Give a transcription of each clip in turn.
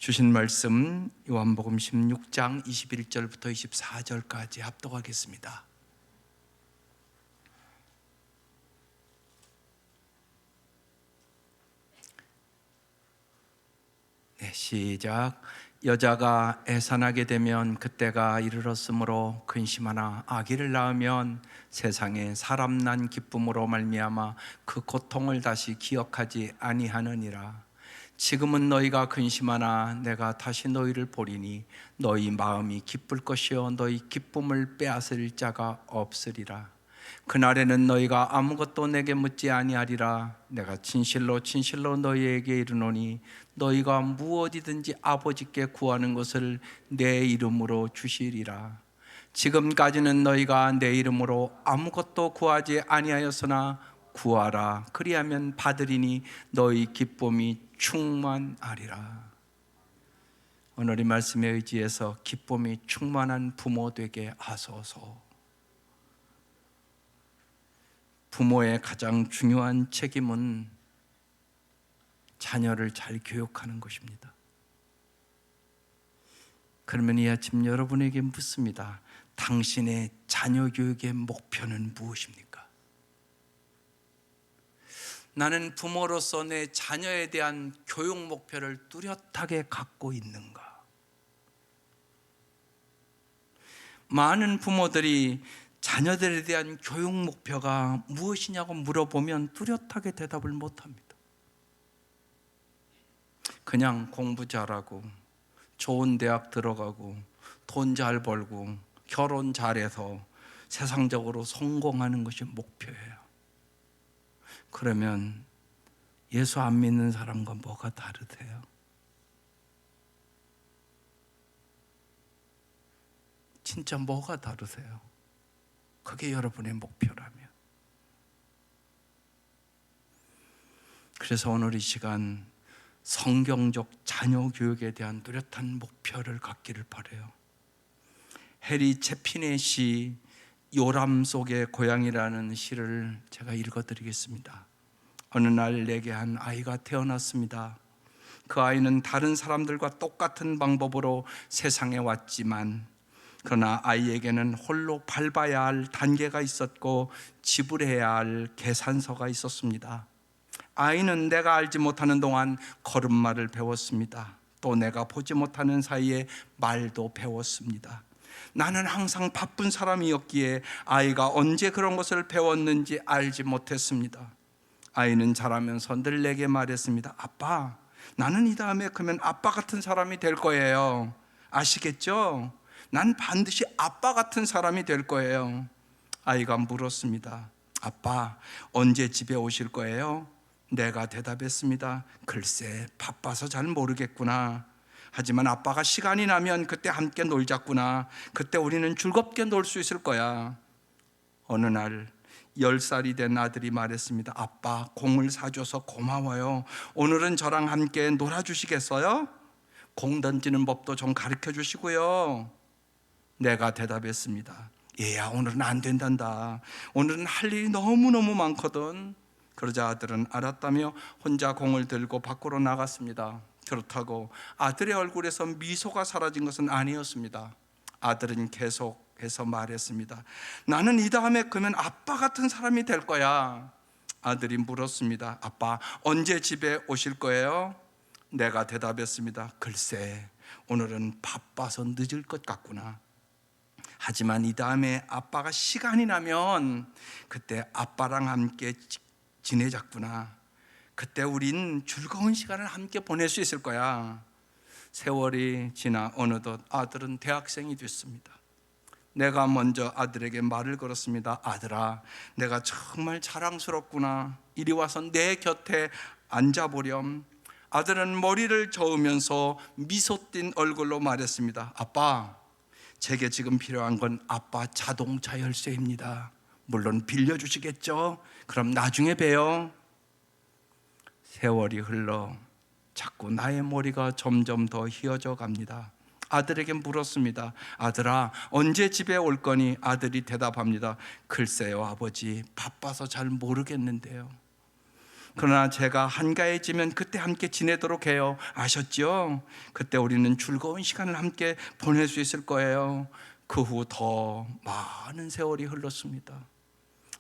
주신 말씀 요한복음 16장 21절부터 24절까지 합독하겠습니다. 네, 시작. 여자가 해산하게 되면 그때가 이르렀으므로 근심하나 아기를 낳으면 세상에 사람 난 기쁨으로 말미암아 그 고통을 다시 기억하지 아니하느니라. 지금은 너희가 근심하나 내가 다시 너희를 보리니 너희 마음이 기쁠 것이요 너희 기쁨을 빼앗을 자가 없으리라. 그날에는 너희가 아무것도 내게 묻지 아니하리라. 내가 진실로 진실로 너희에게 이르노니 너희가 무엇이든지 아버지께 구하는 것을 내 이름으로 주시리라. 지금까지는 너희가 내 이름으로 아무것도 구하지 아니하였으나 구하라 그리하면 받으리니 너희 기쁨이 충만하리라. 오늘 이 말씀에 의지해서 기쁨이 충만한 부모 되게 하소서. 부모의 가장 중요한 책임은 자녀를 잘 교육하는 것입니다. 그러면 이 아침 여러분에게 묻습니다. 당신의 자녀 교육의 목표는 무엇입니까? 나는 부모로서 내 자녀에 대한 교육 목표를 뚜렷하게 갖고 있는가? 많은 부모들이 자녀들에 대한 교육 목표가 무엇이냐고 물어보면 뚜렷하게 대답을 못합니다. 그냥 공부 잘하고 좋은 대학 들어가고 돈 잘 벌고 결혼 잘해서 세상적으로 성공하는 것이 목표예요. 그러면 예수 안 믿는 사람과 뭐가 다르세요? 진짜 뭐가 다르세요? 그게 여러분의 목표라면. 그래서 오늘 이 시간 성경적 자녀 교육에 대한 뚜렷한 목표를 갖기를 바라요. 해리 채핀의 시 요람 속의 고향이라는 시를 제가 읽어드리겠습니다. 어느 날 내게 한 아이가 태어났습니다. 그 아이는 다른 사람들과 똑같은 방법으로 세상에 왔지만 그러나 아이에게는 홀로 밟아야 할 단계가 있었고 지불해야 할 계산서가 있었습니다. 아이는 내가 알지 못하는 동안 걸음마를 배웠습니다. 또 내가 보지 못하는 사이에 말도 배웠습니다. 나는 항상 바쁜 사람이었기에 아이가 언제 그런 것을 배웠는지 알지 못했습니다. 아이는 자라면서 늘 내게 말했습니다. 아빠, 나는 이 다음에 그러면 아빠 같은 사람이 될 거예요. 아시겠죠? 난 반드시 아빠 같은 사람이 될 거예요. 아이가 물었습니다. 아빠, 언제 집에 오실 거예요? 내가 대답했습니다. 글쎄, 바빠서 잘 모르겠구나. 하지만 아빠가 시간이 나면 그때 함께 놀자꾸나. 그때 우리는 즐겁게 놀 수 있을 거야. 어느 날 10살이 된 아들이 말했습니다. 아빠, 공을 사줘서 고마워요. 오늘은 저랑 함께 놀아주시겠어요? 공 던지는 법도 좀 가르쳐 주시고요. 내가 대답했습니다. 얘야, 오늘은 안 된단다. 오늘은 할 일이 너무너무 많거든. 그러자 아들은 알았다며 혼자 공을 들고 밖으로 나갔습니다. 그렇다고 아들의 얼굴에서 미소가 사라진 것은 아니었습니다. 아들은 계속해서 말했습니다. 나는 이 다음에 그러면 아빠 같은 사람이 될 거야. 아들이 물었습니다. 아빠, 언제 집에 오실 거예요? 내가 대답했습니다. 글쎄, 오늘은 바빠서 늦을 것 같구나. 하지만 이 다음에 아빠가 시간이 나면 그때 아빠랑 함께 지내자꾸나. 그때 우린 즐거운 시간을 함께 보낼 수 있을 거야. 세월이 지나 어느덧 아들은 대학생이 됐습니다. 내가 먼저 아들에게 말을 걸었습니다. 아들아, 내가 정말 자랑스럽구나. 이리 와서 내 곁에 앉아보렴. 아들은 머리를 저으면서 미소 띤 얼굴로 말했습니다. 아빠, 제게 지금 필요한 건 아빠 자동차 열쇠입니다. 물론 빌려주시겠죠? 그럼 나중에 봬요. 세월이 흘러 자꾸 나의 머리가 점점 더 휘어져 갑니다. 아들에게 물었습니다. 아들아, 언제 집에 올 거니? 아들이 대답합니다. 글쎄요 아버지, 바빠서 잘 모르겠는데요. 그러나 제가 한가해지면 그때 함께 지내도록 해요. 아셨죠? 그때 우리는 즐거운 시간을 함께 보낼 수 있을 거예요. 그 후 더 많은 세월이 흘렀습니다.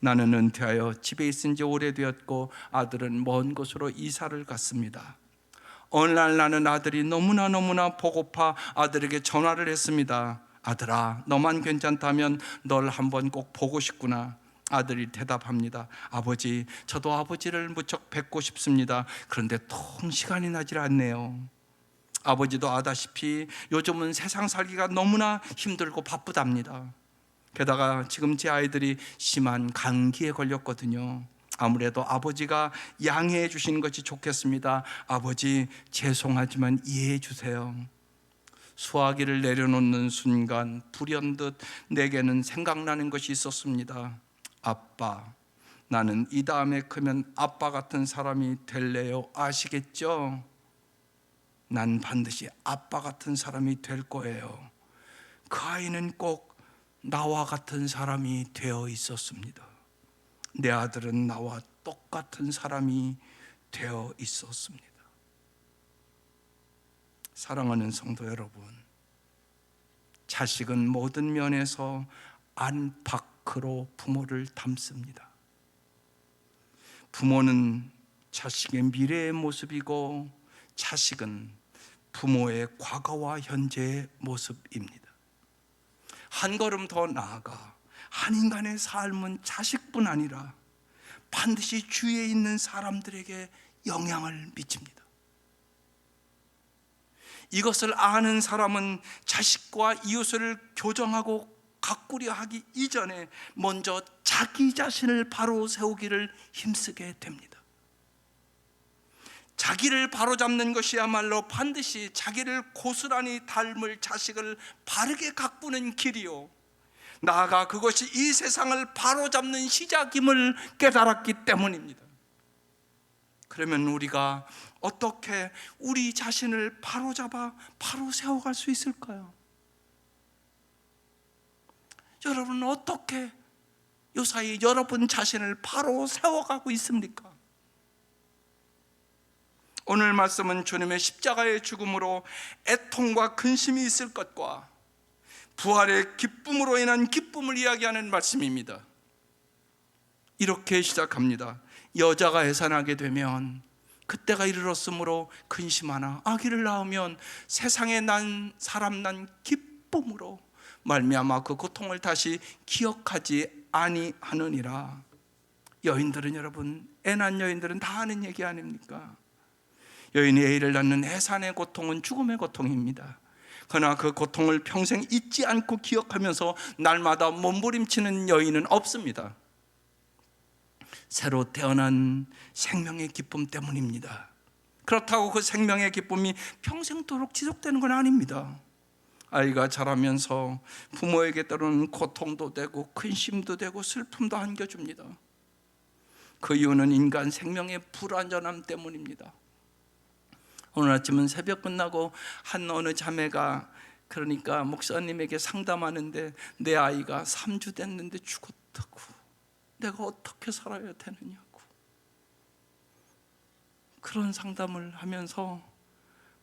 나는 은퇴하여 집에 있은 지 오래되었고 아들은 먼 곳으로 이사를 갔습니다. 어느 날 나는 아들이 너무나 보고파 아들에게 전화를 했습니다. 아들아, 너만 괜찮다면 널 한번 꼭 보고 싶구나. 아들이 대답합니다. 아버지, 저도 아버지를 무척 뵙고 싶습니다. 그런데 통 시간이 나질 않네요. 아버지도 아다시피 요즘은 세상 살기가 너무나 힘들고 바쁘답니다. 게다가 지금 제 아이들이 심한 감기에 걸렸거든요. 아무래도 아버지가 양해해 주시는 것이 좋겠습니다. 아버지, 죄송하지만 이해해 주세요. 수화기를 내려놓는 순간 불현듯 내게는 생각나는 것이 있었습니다. 아빠, 나는 이 다음에 크면 아빠 같은 사람이 될래요. 아시겠죠? 난 반드시 아빠 같은 사람이 될 거예요. 그 아이는 꼭 나와 같은 사람이 되어 있었습니다. 내 아들은 나와 똑같은 사람이 되어 있었습니다. 사랑하는 성도 여러분, 자식은 모든 면에서 안팎으로 부모를 닮습니다. 부모는 자식의 미래의 모습이고 자식은 부모의 과거와 현재의 모습입니다. 한 걸음 더 나아가 한 인간의 삶은 자식뿐 아니라 반드시 주위에 있는 사람들에게 영향을 미칩니다. 이것을 아는 사람은 자식과 이웃을 교정하고 가꾸려 하기 이전에 먼저 자기 자신을 바로 세우기를 힘쓰게 됩니다. 자기를 바로잡는 것이야말로 반드시 자기를 고스란히 닮을 자식을 바르게 가꾸는 길이요, 나아가 그것이 이 세상을 바로잡는 시작임을 깨달았기 때문입니다. 그러면 우리가 어떻게 우리 자신을 바로잡아 바로 세워갈 수 있을까요? 여러분은 어떻게 요사이 여러분 자신을 바로 세워가고 있습니까? 오늘 말씀은 주님의 십자가의 죽음으로 애통과 근심이 있을 것과 부활의 기쁨으로 인한 기쁨을 이야기하는 말씀입니다. 이렇게 시작합니다. 여자가 해산하게 되면 그때가 이르렀으므로 근심하나 아기를 낳으면 세상에 난 사람 난 기쁨으로 말미암아 그 고통을 다시 기억하지 아니하느니라. 여인들은, 여러분, 애 낳은 여인들은 다 아는 얘기 아닙니까? 여인이 애를 낳는 해산의 고통은 죽음의 고통입니다. 그러나 그 고통을 평생 잊지 않고 기억하면서 날마다 몸부림치는 여인은 없습니다. 새로 태어난 생명의 기쁨 때문입니다. 그렇다고 그 생명의 기쁨이 평생도록 지속되는 건 아닙니다. 아이가 자라면서 부모에게 때로는 고통도 되고 근심도 되고 슬픔도 안겨줍니다. 그 이유는 인간 생명의 불완전함 때문입니다. 오늘 아침은 새벽 끝나고 한 어느 자매가 그러니까 목사님에게 상담하는데 내 아이가 3주 됐는데 죽었다고, 내가 어떻게 살아야 되느냐고 그런 상담을 하면서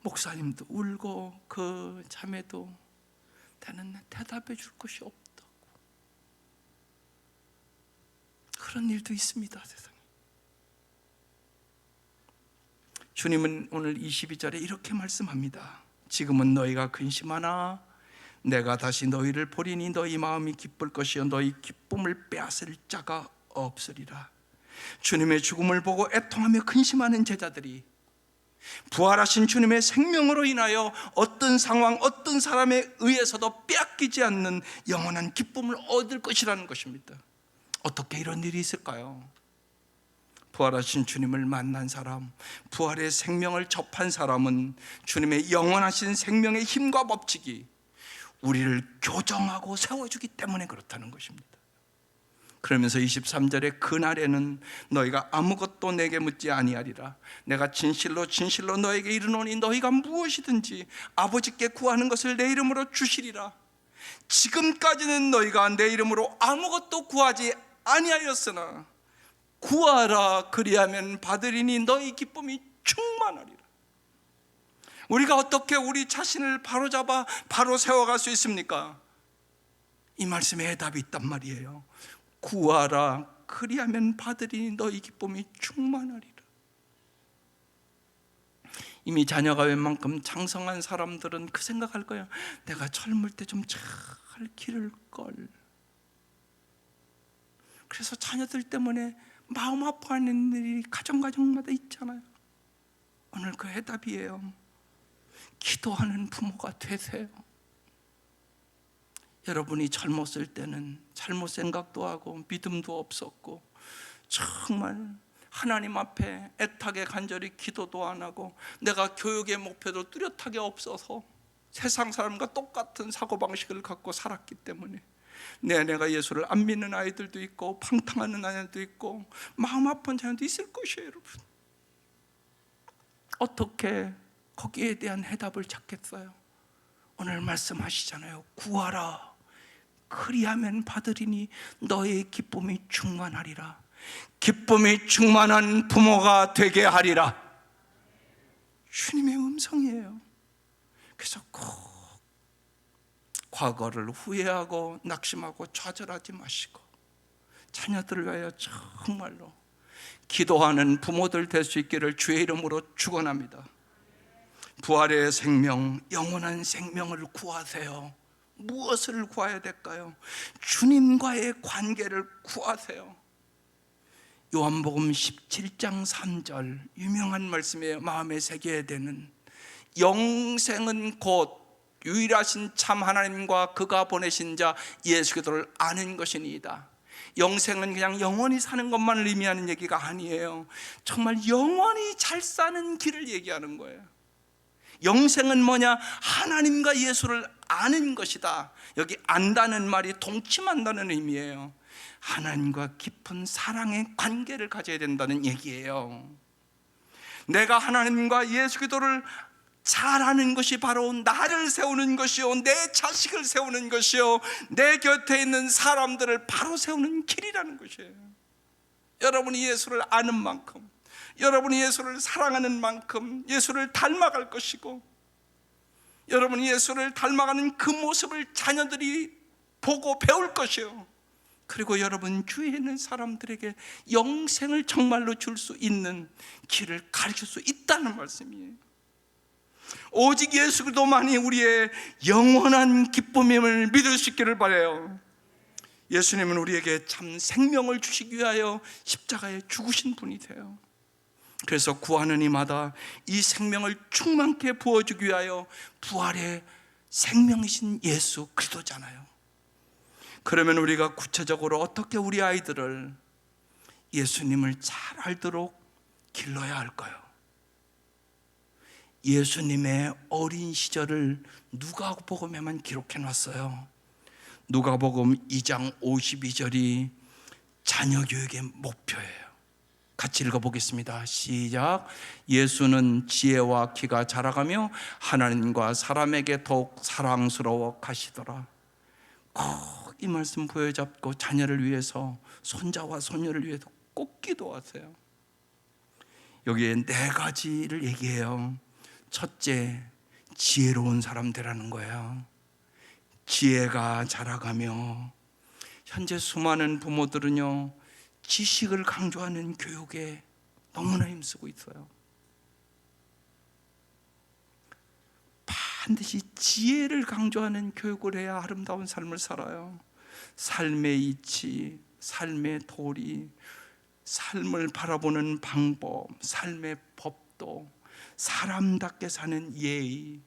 목사님도 울고 그 자매도 나는 대답해 줄 것이 없다고. 그런 일도 있습니다, 세상에. 주님은 오늘 22절에 이렇게 말씀합니다. 지금은 너희가 근심하나 내가 다시 너희를 보리니 너희 마음이 기쁠 것이요 너희 기쁨을 빼앗을 자가 없으리라. 주님의 죽음을 보고 애통하며 근심하는 제자들이 부활하신 주님의 생명으로 인하여 어떤 상황, 어떤 사람에 의해서도 빼앗기지 않는 영원한 기쁨을 얻을 것이라는 것입니다. 어떻게 이런 일이 있을까요? 부활하신 주님을 만난 사람, 부활의 생명을 접한 사람은 주님의 영원하신 생명의 힘과 법칙이 우리를 교정하고 세워주기 때문에 그렇다는 것입니다. 그러면서 23절에 그날에는 너희가 아무것도 내게 묻지 아니하리라. 내가 진실로 진실로 너에게 이르노니 너희가 무엇이든지 아버지께 구하는 것을 내 이름으로 주시리라. 지금까지는 너희가 내 이름으로 아무것도 구하지 아니하였으나 구하라 그리하면 받으리니 너희 기쁨이 충만하리라. 우리가 어떻게 우리 자신을 바로잡아 바로 세워갈 수 있습니까? 이 말씀에 해답이 있단 말이에요. 구하라 그리하면 받으리니 너희 기쁨이 충만하리라. 이미 자녀가 웬만큼 장성한 사람들은 그 생각할 거예요. 내가 젊을 때 좀 잘 기를 걸. 그래서 자녀들 때문에 마음 아파하는 일이 가정마다 있잖아요. 오늘 그 해답이에요. 기도하는 부모가 되세요. 여러분이 젊었을 때는 잘못 생각도 하고 믿음도 없었고 정말 하나님 앞에 애타게 간절히 기도도 안 하고 내가 교육의 목표도 뚜렷하게 없어서 세상 사람과 똑같은 사고방식을 갖고 살았기 때문에 내가 예수를 안 믿는 아이들도 있고 방탕하는 아이들도 있고 마음 아픈 자녀도 있을 것이에요. 여러분, 어떻게 거기에 대한 해답을 찾겠어요? 오늘 말씀하시잖아요. 구하라 그리하면 받으리니 너의 기쁨이 충만하리라. 기쁨이 충만한 부모가 되게 하리라. 주님의 음성이에요. 그래서 꼭 과거를 후회하고 낙심하고 좌절하지 마시고 자녀들을 위하여 정말로 기도하는 부모들 될 수 있기를 주의 이름으로 축원합니다. 부활의 생명, 영원한 생명을 구하세요. 무엇을 구해야 될까요? 주님과의 관계를 구하세요. 요한복음 17장 3절 유명한 말씀이에요. 마음에 새겨야 되는, 영생은 곧 유일하신 참 하나님과 그가 보내신 자 예수 그리스도를 아는 것이니이다. 영생은 그냥 영원히 사는 것만을 의미하는 얘기가 아니에요. 정말 영원히 잘 사는 길을 얘기하는 거예요. 영생은 뭐냐? 하나님과 예수를 아는 것이다. 여기 안다는 말이 동침한다는 의미예요. 하나님과 깊은 사랑의 관계를 가져야 된다는 얘기예요. 내가 하나님과 예수 그리스도를 잘 아는 것이 바로 나를 세우는 것이요, 내 자식을 세우는 것이요, 내 곁에 있는 사람들을 바로 세우는 길이라는 것이에요. 여러분이 예수를 아는 만큼, 여러분이 예수를 사랑하는 만큼 예수를 닮아갈 것이고, 여러분이 예수를 닮아가는 그 모습을 자녀들이 보고 배울 것이요, 그리고 여러분 주위에 있는 사람들에게 영생을 정말로 줄 수 있는 길을 가르칠 수 있다는 말씀이에요. 오직 예수 그리스도만이 우리의 영원한 기쁨임을 믿을 수 있기를 바라요. 예수님은 우리에게 참 생명을 주시기 위하여 십자가에 죽으신 분이세요. 그래서 구하는 이마다 이 생명을 충만케 부어주기 위하여 부활의 생명이신 예수 그리스도잖아요. 그러면 우리가 구체적으로 어떻게 우리 아이들을 예수님을 잘 알도록 길러야 할까요? 예수님의 어린 시절을 누가복음에만 기록해 놨어요. 누가복음 2장 52절이 자녀 교육의 목표예요. 같이 읽어보겠습니다. 시작. 예수는 지혜와 키가 자라가며 하나님과 사람에게 더욱 사랑스러워 가시더라. 꼭 이 말씀 부여잡고 자녀를 위해서, 손자와 손녀를 위해서 꼭 기도하세요. 여기에 4가지를 얘기해요. 첫째, 지혜로운 사람 되라는 거예요. 지혜가 자라가며, 현재 수많은 부모들은요, 지식을 강조하는 교육에 너무나 힘쓰고 있어요. 반드시 지혜를 강조하는 교육을 해야 아름다운 삶을 살아요. 삶의 이치, 삶의 도리, 삶을 바라보는 방법, 삶의 법도, 사람답게 사는 예의.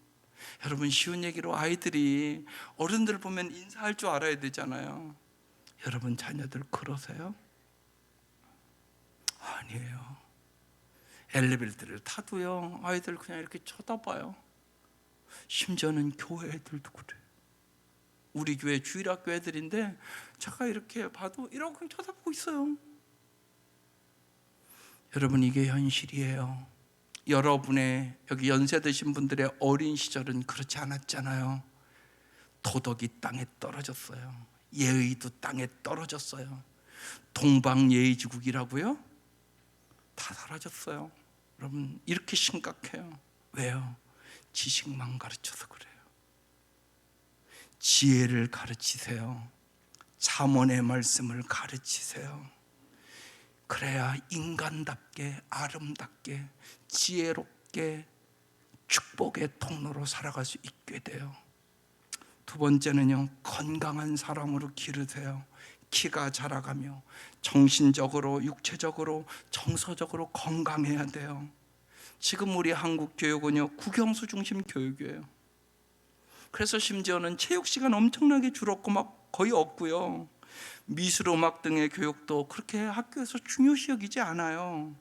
여러분, 쉬운 얘기로 아이들이 어른들 보면 인사할 줄 알아야 되잖아요. 여러분 자녀들 그러세요? 아니에요. 엘리베이터를 타도요, 아이들 그냥 이렇게 쳐다봐요. 심지어는 교회 애들도 그래. 우리 교회 주일학교 애들인데 제가 이렇게 봐도 이러고 그냥 쳐다보고 있어요. 여러분, 이게 현실이에요. 여러분의 여기 연세 드신 분들의 어린 시절은 그렇지 않았잖아요. 도덕이 땅에 떨어졌어요. 예의도 땅에 떨어졌어요. 동방예의지국이라고요? 다 사라졌어요. 여러분, 이렇게 심각해요. 왜요? 지식만 가르쳐서 그래요. 지혜를 가르치세요. 잠언의 말씀을 가르치세요. 그래야 인간답게, 아름답게, 지혜롭게 축복의 통로로 살아갈 수 있게 돼요. 두 번째는요, 건강한 사람으로 기르세요. 키가 자라가며 정신적으로, 육체적으로, 정서적으로 건강해야 돼요. 지금 우리 한국 교육은요, 국영수 중심 교육이에요. 그래서 심지어는 체육 시간 엄청나게 줄었고 막 거의 없고요. 미술, 음악 등의 교육도 그렇게 학교에서 중요시 여기지 않아요.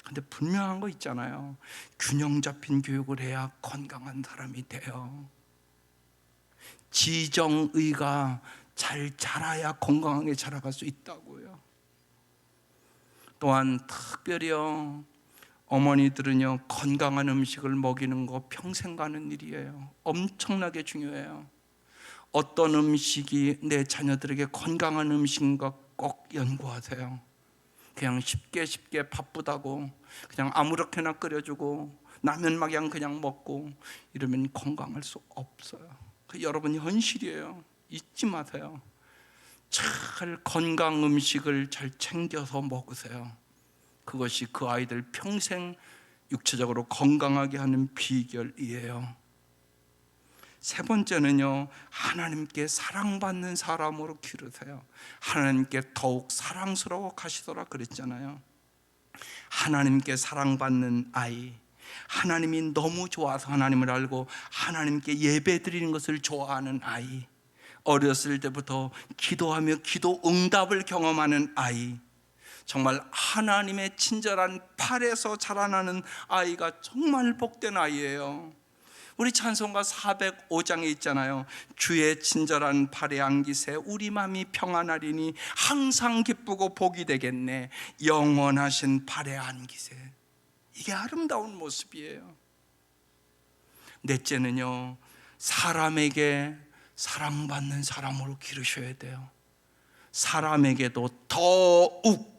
근데 분명한 거 있잖아요. 균형 잡힌 교육을 해야 건강한 사람이 돼요. 지정의가 잘 자라야 건강하게 자라갈 수 있다고요. 또한 특별히요, 어머니들은요, 건강한 음식을 먹이는 거 평생 가는 일이에요. 엄청나게 중요해요. 어떤 음식이 내 자녀들에게 건강한 음식인가 꼭 연구하세요. 그냥 쉽게 바쁘다고 그냥 아무렇게나 끓여주고 라면 마냥 그냥 먹고 이러면 건강할 수 없어요. 여러분, 현실이에요. 잊지 마세요. 잘 건강 음식을 잘 챙겨서 먹으세요. 그것이 그 아이들 평생 육체적으로 건강하게 하는 비결이에요. 세 번째는요, 하나님께 사랑받는 사람으로 기르세요. 하나님께 더욱 사랑스러워 가시더라 그랬잖아요. 하나님께 사랑받는 아이, 하나님이 너무 좋아서 하나님을 알고 하나님께 예배 드리는 것을 좋아하는 아이, 어렸을 때부터 기도하며 기도 응답을 경험하는 아이, 정말 하나님의 친절한 팔에서 자라나는 아이가 정말 복된 아이예요. 우리 찬송가 405장에 있잖아요. 주의 친절한 팔에 안기세 우리 맘이 평안하리니 항상 기쁘고 복이 되겠네 영원하신 팔에 안기세. 이게 아름다운 모습이에요. 넷째는요, 사람에게 사랑받는 사람으로 기르셔야 돼요. 사람에게도 더욱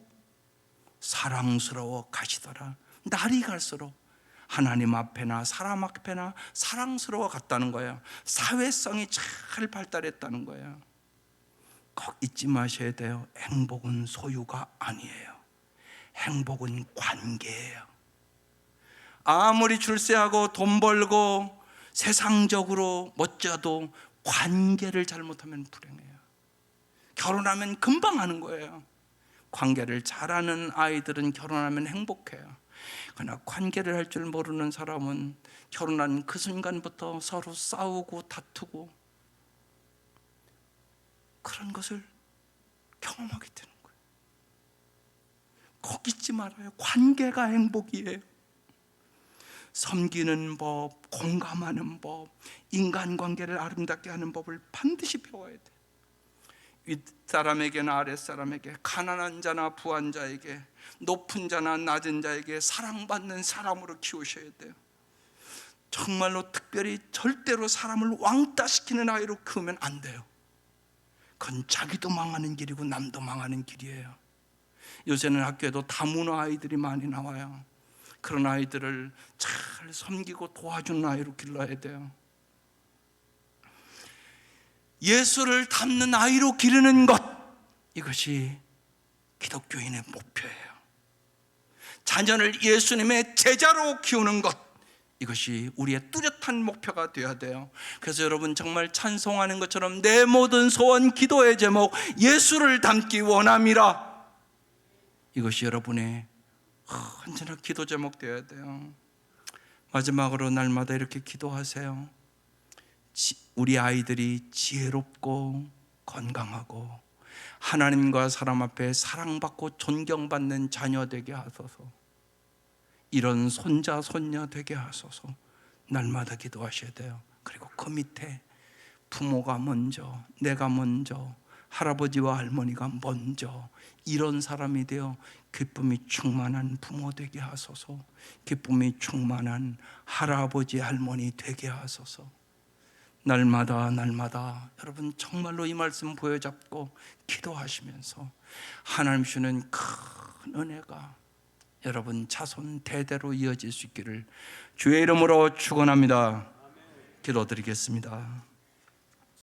사랑스러워 가시더라. 날이 갈수록 하나님 앞에나 사람 앞에나 사랑스러워 갔다는 거예요. 사회성이 잘 발달했다는 거예요. 꼭 잊지 마셔야 돼요. 행복은 소유가 아니에요. 행복은 관계예요. 아무리 출세하고 돈 벌고 세상적으로 멋져도 관계를 잘못하면 불행해요. 결혼하면 금방 하는 거예요. 관계를 잘하는 아이들은 결혼하면 행복해요. 그러나 관계를 할 줄 모르는 사람은 결혼한 그 순간부터 서로 싸우고 다투고 그런 것을 경험하게 되는 거예요. 꼭 잊지 말아요. 관계가 행복이에요. 섬기는 법, 공감하는 법, 인간관계를 아름답게 하는 법을 반드시 배워야 돼요. 윗사람에게나 아랫사람에게, 가난한 자나 부한 자에게, 높은 자나 낮은 자에게 사랑받는 사람으로 키우셔야 돼요. 정말로 특별히 절대로 사람을 왕따시키는 아이로 키우면 안 돼요. 그건 자기도 망하는 길이고 남도 망하는 길이에요. 요새는 학교에도 다문화 아이들이 많이 나와요. 그런 아이들을 잘 섬기고 도와주는 아이로 길러야 돼요. 예수를 닮는 아이로 기르는 것, 이것이 기독교인의 목표예요. 자녀를 예수님의 제자로 키우는 것, 이것이 우리의 뚜렷한 목표가 되어야 돼요. 그래서 여러분, 정말 찬송하는 것처럼 내 모든 소원 기도의 제목 예수를 닮기 원함이라, 이것이 여러분의 언제나 기도 제목 되어야 돼요. 마지막으로 날마다 이렇게 기도하세요. 우리 아이들이 지혜롭고 건강하고 하나님과 사람 앞에 사랑받고 존경받는 자녀 되게 하소서. 이런 손자 손녀 되게 하소서. 날마다 기도하셔야 돼요. 그리고 그 밑에 부모가 먼저, 내가 먼저, 할아버지와 할머니가 먼저, 이런 사람이 되어 기쁨이 충만한 부모 되게 하소서. 기쁨이 충만한 할아버지 할머니 되게 하소서. 날마다 여러분 정말로 이 말씀 보여잡고 기도하시면서 하나님 주는 큰 은혜가 여러분 자손 대대로 이어질 수 있기를 주의 이름으로 축원합니다. 기도드리겠습니다.